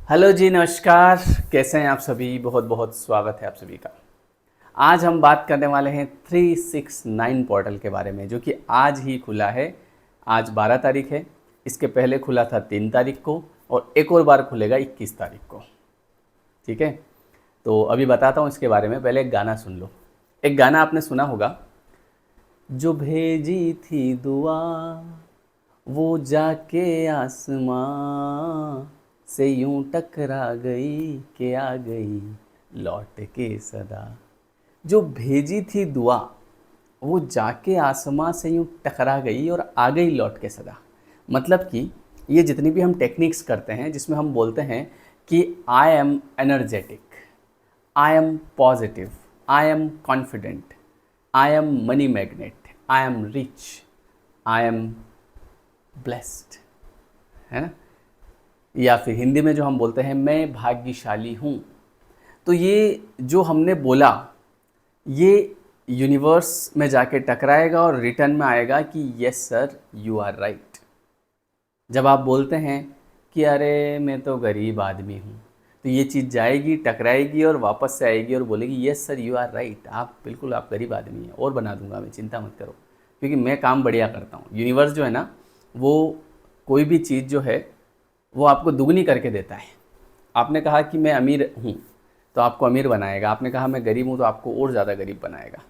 Hello जी, नमस्कार। कैसे हैं आप सभी? बहुत बहुत स्वागत है आप सभी का। आज हम बात करने वाले हैं 369 पोर्टल के बारे में, जो कि आज ही खुला है। आज 12 तारीख है। इसके पहले खुला था 3 तारीख को और एक और बार खुलेगा 21 तारीख को। ठीक है, तो अभी बताता हूँ इसके बारे में। पहले एक गाना सुन लो। एक गाना आपने सुना होगा, जो भेजी थी दुआ वो जाके आसमां से यूं टकरा गई कि आ गई लौट के सदा। जो भेजी थी दुआ वो जाके आसमां से यूं टकरा गई और आ गई लौट के सदा। मतलब कि ये जितनी भी हम टेक्निक्स करते हैं जिसमें हम बोलते हैं कि I am energetic, I am positive, I am confident, I am money magnet, I am rich, I am blessed, है ना। या फिर हिंदी में जो हम बोलते हैं मैं भाग्यशाली हूँ। तो ये जो हमने बोला ये यूनिवर्स में जाके टकराएगा और रिटर्न में आएगा कि yes sir you are right. जब आप बोलते हैं कि अरे मैं तो गरीब आदमी हूँ, तो ये चीज़ जाएगी, टकराएगी और वापस से आएगी और बोलेगी yes sir you are right, आप बिल्कुल आप गरीब आदमी हैं और बना दूंगा मैं, चिंता मत करो, क्योंकि मैं काम बढ़िया करता हूँ। यूनिवर्स जो है ना, वो कोई भी चीज़ जो है वो आपको दुगनी करके देता है। आपने कहा कि मैं अमीर हूँ तो आपको अमीर बनाएगा, आपने कहा मैं गरीब हूँ तो आपको और ज़्यादा गरीब बनाएगा।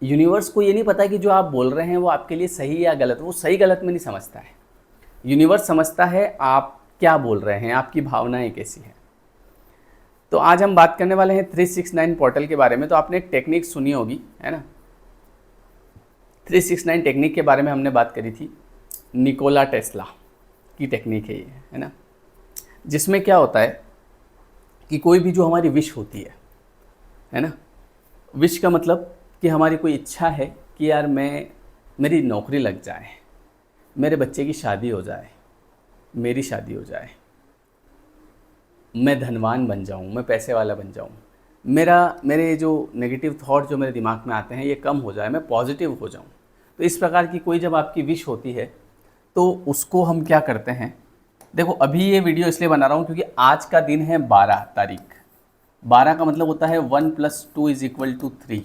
यूनिवर्स को ये नहीं पता कि जो आप बोल रहे हैं वो आपके लिए सही या गलत। वो सही गलत में नहीं समझता है। यूनिवर्स समझता है आप क्या बोल रहे हैं, आपकी भावनाएं कैसी हैं। तो आज हम बात करने वाले हैं 369 पोर्टल के बारे में। तो आपने एक टेक्निक सुनी होगी, है ना। 369 टेक्निक के बारे में हमने बात करी थी। निकोला टेस्ला की टेक्निक है ये, है ना। जिसमें क्या होता है कि कोई भी जो हमारी विश होती है ना। विश का मतलब कि हमारी कोई इच्छा है कि यार मेरी नौकरी लग जाए, मेरे बच्चे की शादी हो जाए, मेरी शादी हो जाए, मैं धनवान बन जाऊं, मैं पैसे वाला बन जाऊं, मेरे जो नेगेटिव थॉट जो मेरे दिमाग में आते हैं ये कम हो जाए, मैं पॉजिटिव हो जाऊं। तो इस प्रकार की कोई जब आपकी विश होती है तो उसको हम क्या करते हैं। देखो, अभी ये वीडियो इसलिए बना रहा हूँ क्योंकि आज का दिन है 12 तारीख। 12 का मतलब होता है 1 + 2 = 3।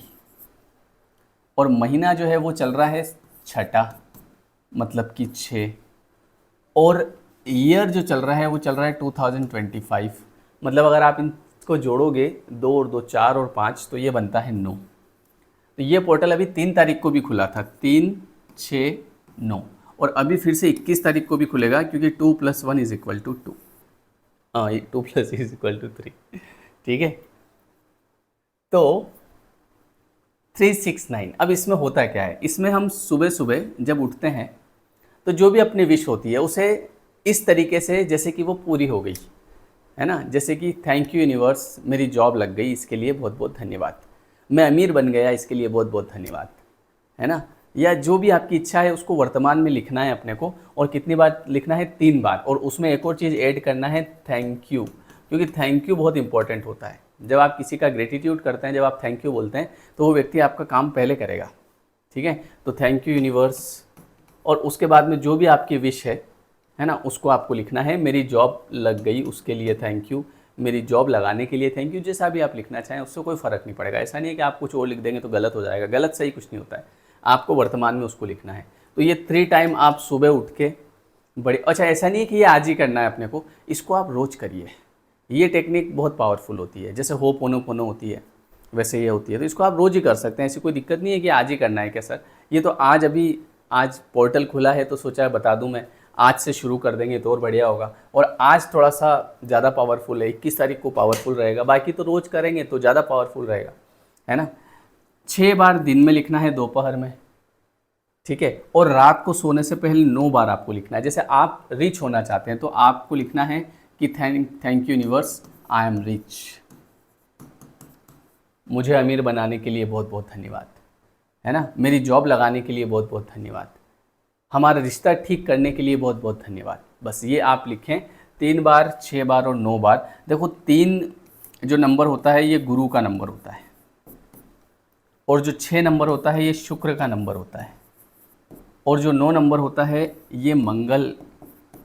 और महीना जो है वो चल रहा है छठा, मतलब कि 6। और ईयर जो चल रहा है वो चल रहा है 2025। मतलब अगर आप इनको जोड़ोगे 2 और 2 4 और 5 तो ये बनता है 9। तो ये पोर्टल अभी 3 तारीख को भी खुला था, 3, 6, 9। और अभी फिर से 21 तारीख को भी खुलेगा क्योंकि 2 + 1 = 2। हाँ, 2 + 1 = 3। ठीक है, तो 369 अब इसमें होता क्या है। इसमें हम सुबह सुबह जब उठते हैं तो जो भी अपनी विश होती है उसे इस तरीके से जैसे कि वो पूरी हो गई, है ना। जैसे कि थैंक यू यूनिवर्स, मेरी जॉब लग गई, इसके लिए बहुत बहुत धन्यवाद। मैं अमीर बन गया, इसके लिए बहुत बहुत धन्यवाद, है ना। या जो भी आपकी इच्छा है उसको वर्तमान में लिखना है अपने को। और कितनी बार लिखना है? 3 बार। और उसमें एक और चीज़ ऐड करना है, थैंक यू। क्योंकि थैंक यू बहुत इंपॉर्टेंट होता है। जब आप किसी का ग्रेटिट्यूड करते हैं, जब आप थैंक यू बोलते हैं तो वो व्यक्ति आपका काम पहले करेगा। ठीक है, तो थैंक यू यूनिवर्स। और उसके बाद में जो भी आपकी विश है ना, उसको आपको लिखना है। मेरी जॉब लग गई, उसके लिए थैंक यू। मेरी जॉब लगाने के लिए थैंक यू। जैसा भी आप लिखना चाहें उससे कोई फ़र्क नहीं पड़ेगा। ऐसा नहीं है कि आप कुछ और लिख देंगे तो गलत हो जाएगा। गलत सही कुछ नहीं होता है, आपको वर्तमान में उसको लिखना है। तो ये 3 टाइम आप सुबह उठ के बड़े, अच्छा ऐसा नहीं है कि ये आज ही करना है अपने को, इसको आप रोज़ करिए। ये टेक्निक बहुत पावरफुल होती है। जैसे होपोनोपोनो होती है वैसे ये होती है। तो इसको आप रोज़ ही कर सकते हैं, ऐसी कोई दिक्कत नहीं है कि आज ही करना है क्या सर। ये तो आज पोर्टल खुला है तो सोचा है बता दूं मैं। आज से शुरू कर देंगे तो और बढ़िया होगा। और आज थोड़ा सा ज़्यादा पावरफुल है, 21 तारीख को पावरफुल रहेगा। बाकी तो रोज़ करेंगे तो ज़्यादा पावरफुल रहेगा, है ना। 6 बार दिन में लिखना है, दोपहर में, ठीक है। और रात को सोने से पहले 9 बार आपको लिखना है। जैसे आप रिच होना चाहते हैं तो आपको लिखना है कि thank you universe, I am rich. मुझे अमीर बनाने के लिए बहुत बहुत धन्यवाद, है ना। मेरी जॉब लगाने के लिए बहुत बहुत धन्यवाद। हमारा रिश्ता ठीक करने के लिए बहुत बहुत धन्यवाद। बस ये आप लिखें 3 बार, 6 बार और 9 बार। देखो 3 जो नंबर होता है ये गुरु का नंबर होता है। और जो 6 नंबर होता है ये शुक्र का नंबर होता है। और जो 9 नंबर होता है ये मंगल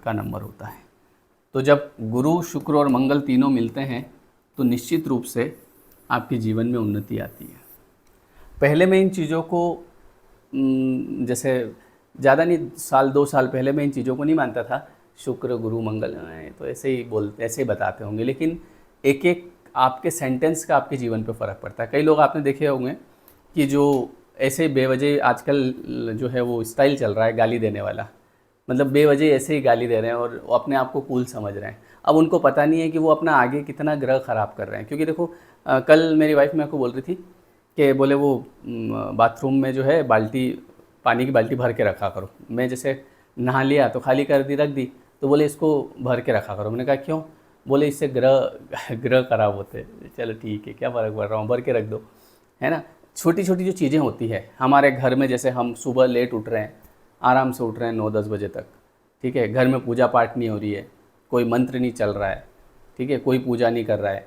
का नंबर होता है। तो जब गुरु, शुक्र और मंगल तीनों मिलते हैं तो निश्चित रूप से आपके जीवन में उन्नति आती है। पहले मैं इन चीज़ों को जैसे ज़्यादा नहीं, साल 2 साल पहले मैं इन चीज़ों को नहीं मानता था, शुक्र गुरु मंगल तो ऐसे ही बताते होंगे, लेकिन एक एक आपके सेंटेंस का आपके जीवन पे फ़र्क पड़ता है। कई लोग आपने देखे होंगे कि जो ऐसे बेवजह आजकल जो है वो स्टाइल चल रहा है गाली देने वाला, मतलब बेवजह ऐसे ही गाली दे रहे हैं और वो अपने आप को कूल समझ रहे हैं। अब उनको पता नहीं है कि वो अपना आगे कितना ग्रह ख़राब कर रहे हैं। क्योंकि देखो कल मेरी वाइफ मेरे को बोल रही थी कि बोले वो बाथरूम में जो है पानी की बाल्टी भर के रखा करो। मैं जैसे नहा लिया तो खाली कर दी, रख दी, तो बोले इसको भर के रखा करो। मैंने कहा क्यों? बोले इससे ग्रह खराब होते हैं। चलो ठीक है, क्या फ़र्क पड़ रहा हूँ, भर के रख दो, है ना। छोटी छोटी जो चीज़ें होती है हमारे घर में, जैसे हम सुबह लेट उठ रहे हैं, आराम से उठ रहे हैं 9-10 बजे तक, ठीक है, घर में पूजा पाठ नहीं हो रही है, कोई मंत्र नहीं चल रहा है, ठीक है, कोई पूजा नहीं कर रहा है,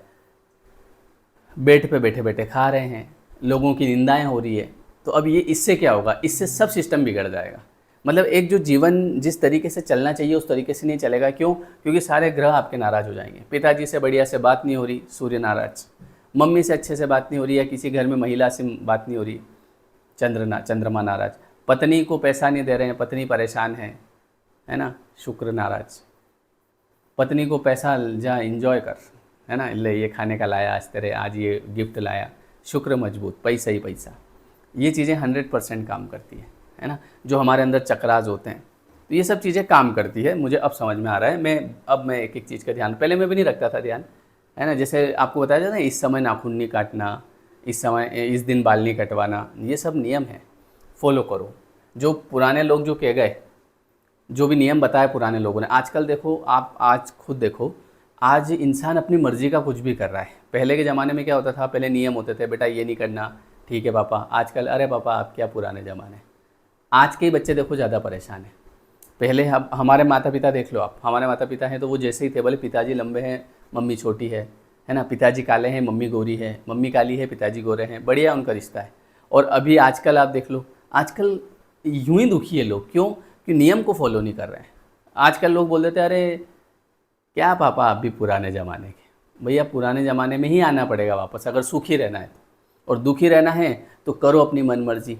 बेड पे बैठे बैठे खा रहे हैं, लोगों की निंदाएं हो रही है, तो अब ये इससे क्या होगा? इससे सब सिस्टम बिगड़ जाएगा। मतलब एक जो जीवन जिस तरीके से चलना चाहिए उस तरीके से नहीं चलेगा। क्यों? क्योंकि सारे ग्रह आपके नाराज़ हो जाएंगे। पिताजी से बढ़िया से बात नहीं हो रही, सूर्य नाराज। मम्मी से अच्छे से बात नहीं हो रही, या किसी घर में महिला से बात नहीं हो रही, चंद्रमा नाराज। पत्नी को पैसा नहीं दे रहे हैं, पत्नी परेशान है ना, शुक्र नाराज। पत्नी को पैसा जा एंजॉय कर, है ना, ले ये खाने का लाया आज तेरे, आज ये गिफ्ट लाया, शुक्र मजबूत, पैसा ही पैसा। ये चीज़ें 100% काम करती है ना। जो हमारे अंदर चक्रास होते हैं, तो ये सब चीज़ें काम करती है। मुझे अब समझ में आ रहा है। अब मैं एक एक चीज़ का ध्यान, पहले मैं भी नहीं रखता था ध्यान, है ना। जैसे आपको बताया जाता है इस समय नाखून नहीं काटना, इस दिन बाल नहीं कटवाना, ये सब नियम है, फॉलो करो। जो पुराने लोग जो कह गए, जो भी नियम बताए पुराने लोगों ने, आजकल देखो, आप आज खुद देखो, आज इंसान अपनी मर्ज़ी का कुछ भी कर रहा है। पहले के ज़माने में क्या होता था? पहले नियम होते थे, बेटा ये नहीं करना, ठीक है पापा। आजकल अरे पापा आप क्या पुराने ज़माने। आज के बच्चे देखो ज़्यादा परेशान हैं। पहले हमारे माता पिता देख लो आप, हमारे माता पिता हैं तो वो जैसे ही थे, बोले पिताजी लंबे हैं, मम्मी छोटी है ना, पिताजी काले हैं, मम्मी गोरी है, मम्मी काली है, पिताजी गोरे हैं, बढ़िया उनका रिश्ता है। और अभी आजकल आप देख लो, आजकल यूं ही दुखी है लोग। क्यों? कि नियम को फॉलो नहीं कर रहे हैं। आजकल लोग बोल देते हैं अरे क्या पापा आप भी पुराने ज़माने के। भैया पुराने ज़माने में ही आना पड़ेगा वापस, अगर सुखी रहना है तो। और दुखी रहना है तो करो अपनी मनमर्जी।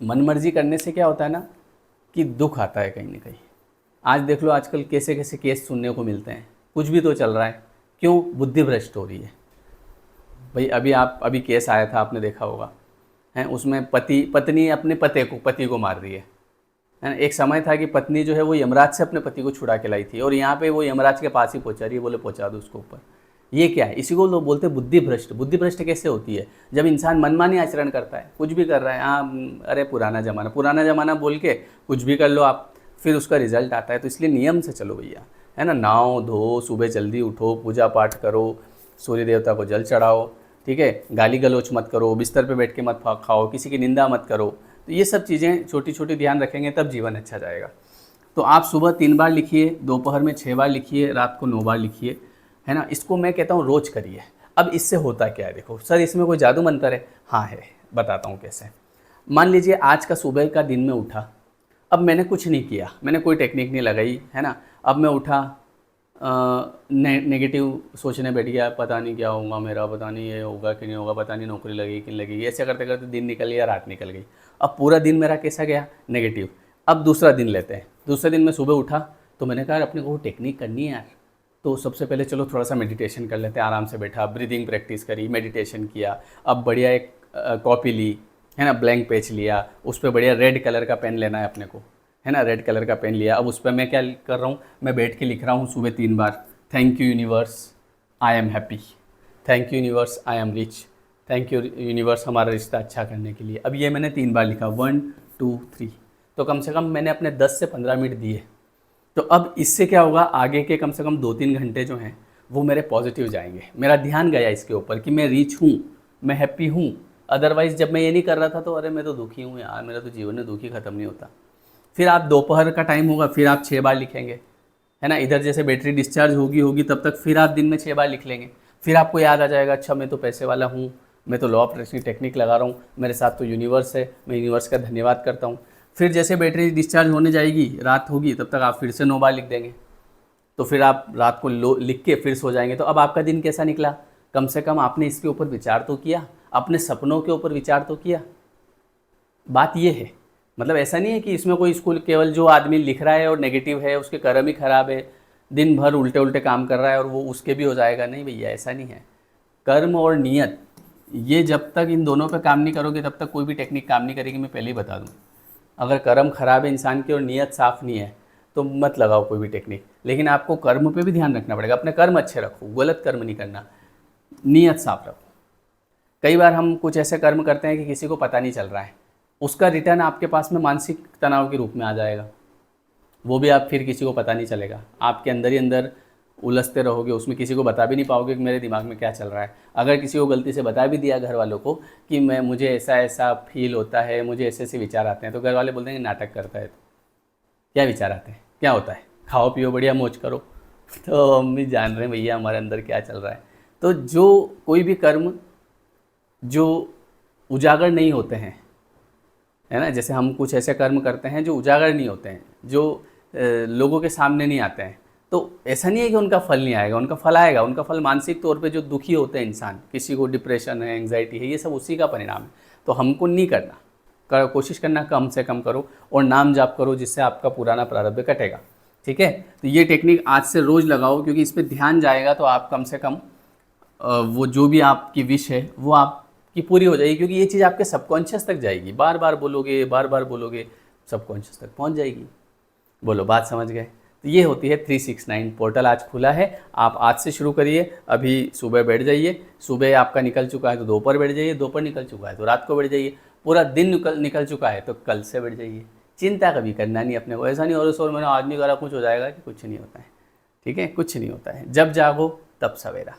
मनमर्जी करने से क्या होता है ना कि दुख आता है कहीं ना कहीं। आज देख लो आजकल कैसे कैसे केस सुनने को मिलते हैं, कुछ भी तो चल रहा है। क्यों? बुद्धि भ्रष्ट हो रही है भाई। अभी केस आया था, आपने देखा होगा, है, उसमें पत्नी अपने पति को मार रही है ना। एक समय था कि पत्नी जो है वो यमराज से अपने पति को छुड़ा के लाई थी, और यहाँ पे वो यमराज के पास ही पहुँचा रही है, बोले पहुँचा दो उसको ऊपर। ये क्या है? इसी को लोग बोलते हैं बुद्धि भ्रष्ट। बुद्धि भ्रष्ट कैसे होती है? जब इंसान मनमानी आचरण करता है, कुछ भी कर रहा है, हाँ अरे पुराना ज़माना बोल के कुछ भी कर लो आप, फिर उसका रिजल्ट आता है। तो इसलिए नियम से चलो भैया, है ना। नहाओ धो, सुबह जल्दी उठो, पूजा पाठ करो, सूर्य देवता को जल चढ़ाओ, ठीक है, गाली गलौच मत करो, बिस्तर पे बैठ के मत खाओ, किसी की निंदा मत करो। तो ये सब चीज़ें छोटी छोटी ध्यान रखेंगे तब जीवन अच्छा जाएगा। तो आप सुबह 3 बार लिखिए, दोपहर में 6 बार लिखिए, रात को 9 बार लिखिए, है ना। इसको मैं कहता हूँ रोज़ करिए। अब इससे होता क्या है? देखो सर इसमें कोई जादू मंत्र है? हाँ है, बताता हूँ कैसे। मान लीजिए आज का सुबह का दिन में उठा, अब मैंने कुछ नहीं किया, मैंने कोई टेक्निक नहीं लगाई, है ना। अब मैं उठा, नेगेटिव सोचने बैठ गया, पता नहीं क्या होगा मेरा, पता नहीं ये होगा कि नहीं होगा, पता नहीं नौकरी लगेगी कि नहीं लगेगी। ऐसे करते करते दिन निकल गया, रात निकल गई। अब पूरा दिन मेरा कैसा गया? नेगेटिव। अब दूसरा दिन लेते हैं। दूसरे दिन मैं सुबह उठा तो मैंने कहा अपने को टेक्निक करनी है यार, तो सबसे पहले चलो थोड़ा सा मेडिटेशन कर लेते हैं। आराम से बैठा, ब्रीदिंग प्रैक्टिस करी, मेडिटेशन किया। अब बढ़िया एक कॉपी ली, है ना, ब्लैंक पेज लिया, उस पर बढ़िया रेड कलर का पेन लेना है अपने को, है ना। रेड कलर का पेन लिया। अब उस पर मैं क्या कर रहा हूँ? मैं बैठ के लिख रहा हूँ सुबह 3 बार, thank you universe I am happy, thank you universe I am rich, thank you universe हमारा रिश्ता अच्छा करने के लिए। अब ये मैंने 3 बार लिखा, 1 2 3, तो कम से कम मैंने अपने 10 से 15 मिनट दिए। तो अब इससे क्या होगा? आगे के कम से कम 2-3 घंटे जो हैं वो मेरे पॉजिटिव जाएंगे। मेरा ध्यान गया इसके ऊपर कि मैं रिच हूँ, मैं हैप्पी हूँ। अदरवाइज़ जब मैं ये नहीं कर रहा था तो अरे मैं तो दुखी हूँ यार, मेरा तो जीवन में दुखी ख़त्म नहीं होता। फिर आप दोपहर का टाइम होगा, फिर आप 6 बार लिखेंगे, है ना। इधर जैसे बैटरी डिस्चार्ज होगी तब तक फिर आप दिन में 6 बार लिख लेंगे। फिर आपको याद आ जाएगा, अच्छा मैं तो पैसे वाला हूँ, मैं तो लॉ ऑफ अट्रैक्शन टेक्निक लगा रहा हूँ, मेरे साथ तो यूनिवर्स है, मैं यूनिवर्स का धन्यवाद करता हूँ। फिर जैसे बैटरी डिस्चार्ज होने जाएगी, रात होगी, तब तक आप फिर से 9 बार लिख देंगे। तो फिर आप रात को लिख के फिर सो जाएंगे, तो अब आपका दिन कैसा निकला? कम से कम आपने इसके ऊपर विचार तो किया, अपने सपनों के ऊपर विचार तो किया। बात ये है, मतलब ऐसा नहीं है कि इसमें कोई स्कूल केवल जो आदमी लिख रहा है और नेगेटिव है, उसके कर्म ही खराब है, दिन भर उल्टे उल्टे काम कर रहा है और वो उसके भी हो जाएगा। नहीं भैया, ऐसा नहीं है। कर्म और नियत, ये जब तक इन दोनों पे काम नहीं करोगे तब तक कोई भी टेक्निक काम नहीं करेगी। मैं पहले ही बता दूं, अगर कर्म खराब है इंसान की और नियत साफ़ नहीं है तो मत लगाओ कोई भी टेक्निक। लेकिन आपको कर्म पे भी ध्यान रखना पड़ेगा, अपने कर्म अच्छे रखो, गलत कर्म नहीं करना, नियत साफ रखो। कई बार हम कुछ ऐसे कर्म करते हैं कि किसी को पता नहीं चल रहा है, उसका रिटर्न आपके पास में मानसिक तनाव के रूप में आ जाएगा। वो भी आप फिर किसी को पता नहीं चलेगा, आपके अंदर ही अंदर उलझते रहोगे, उसमें किसी को बता भी नहीं पाओगे कि मेरे दिमाग में क्या चल रहा है। अगर किसी को गलती से बता भी दिया घर वालों को कि मुझे ऐसा ऐसा फील होता है, मुझे ऐसे ऐसे विचार आते हैं, तो घर वाले बोलते हैं कि नाटक करता है। तो क्या विचार आते हैं, क्या होता है? खाओ पियो बढ़िया मौज करो। तो हम भी जान रहे हैं भैया हमारे अंदर क्या चल रहा है। तो जो कोई भी कर्म जो उजागर नहीं होते हैं, है ना, जैसे हम कुछ ऐसे कर्म करते हैं जो उजागर नहीं होते हैं, जो लोगों के सामने नहीं आते हैं, तो ऐसा नहीं है कि उनका फल नहीं आएगा, उनका फल आएगा। उनका फल मानसिक तौर पे जो दुखी होते हैं इंसान, किसी को डिप्रेशन है, एंग्जाइटी है, ये सब उसी का परिणाम है। तो हमको नहीं करना, कोशिश करना कम से कम करो और नाम जाप करो, जिससे आपका पुराना प्रारब्ध कटेगा। ठीक है, तो ये टेक्निक आज से रोज़ लगाओ, क्योंकि इस पर ध्यान जाएगा तो आप कम से कम वो जो भी आपकी विश है वो आपकी पूरी हो जाएगी, क्योंकि ये चीज़ आपके सबकॉन्शियस तक जाएगी। बार बार बोलोगे, सबकॉन्शियस तक पहुंच जाएगी। बोलो, बात समझ गए? तो ये होती है 369 पोर्टल। आज खुला है, आप आज से शुरू करिए। अभी सुबह बैठ जाइए, सुबह आपका निकल चुका है तो दोपहर बैठ जाइए, दोपहर निकल चुका है तो रात को बैठ जाइए, पूरा दिन निकल चुका है तो कल से बैठ जाइए। चिंता कभी करना नहीं अपने को, ऐसा नहीं और मैंने आज नहीं करा कुछ हो जाएगा, कि कुछ नहीं होता है। ठीक है, कुछ नहीं होता है। जब जागो तब सवेरा।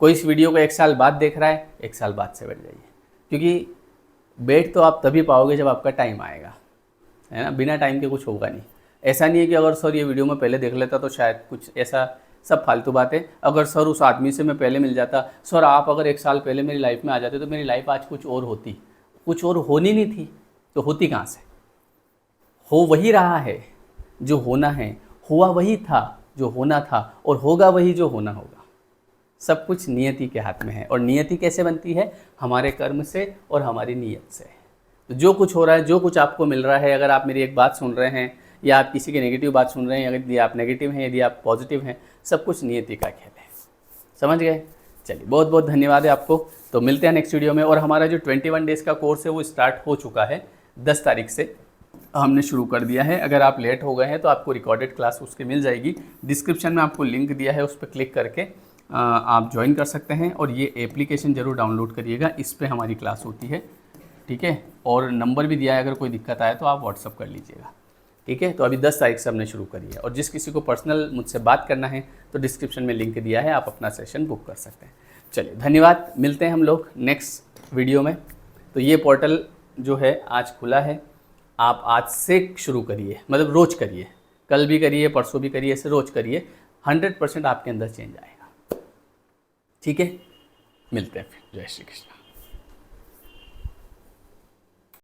कोई इस वीडियो को 1 साल बाद देख रहा है, 1 साल बाद से बैठ जाइए, क्योंकि बैठ तो आप तभी पाओगे जब आपका टाइम आएगा, है ना। बिना टाइम के कुछ होगा नहीं। ऐसा नहीं है कि अगर सर ये वीडियो में पहले देख लेता तो शायद कुछ ऐसा, सब फालतू बातें। अगर सर उस आदमी से मैं पहले मिल जाता, सर आप अगर 1 साल पहले मेरी लाइफ में आ जाते तो मेरी लाइफ आज कुछ और होती, कुछ और होनी नहीं थी, तो होती कहाँ से? हो वही रहा है जो होना है, हुआ वही था जो होना था, और होगा वही जो होना होगा। सब कुछ नियति के हाथ में है। और नियति कैसे बनती है? हमारे कर्म से और हमारी नियत से। तो जो कुछ हो रहा है, जो कुछ आपको मिल रहा है, अगर आप मेरी एक बात सुन रहे हैं या आप किसी की नेगेटिव बात सुन रहे हैं, यदि आप नेगेटिव हैं, यदि आप पॉजिटिव हैं, सब कुछ नियति का खेल है। समझ गए? चलिए, बहुत बहुत धन्यवाद है आपको। तो मिलते हैं नेक्स्ट वीडियो में। और हमारा जो 21 डेज़ का कोर्स है वो स्टार्ट हो चुका है, 10 तारीख से हमने शुरू कर दिया है। अगर आप लेट हो गए हैं तो आपको रिकॉर्डेड क्लास उसकी मिल जाएगी। डिस्क्रिप्शन में आपको लिंक दिया है, उस पर क्लिक करके आप ज्वाइन कर सकते हैं। और ये एप्लीकेशन ज़रूर डाउनलोड करिएगा, इस पर हमारी क्लास होती है। ठीक है, और नंबर भी दिया है, अगर कोई दिक्कत आए तो आप व्हाट्सअप कर लीजिएगा। ठीक है, तो अभी 10 तारीख से हमने शुरू करी है। और जिस किसी को पर्सनल मुझसे बात करना है तो डिस्क्रिप्शन में लिंक दिया है, आप अपना सेशन बुक कर सकते हैं। चलिए, धन्यवाद। मिलते हैं हम लोग नेक्स्ट वीडियो में। तो ये पोर्टल जो है आज खुला है, आप आज से शुरू करिए, मतलब रोज़ करिए, कल भी करिए, परसों भी करिए, ऐसे रोज़ करिए। 100% आपके अंदर चेंज आएगा। ठीक है, मिलते हैं फिर। जय श्री कृष्ण।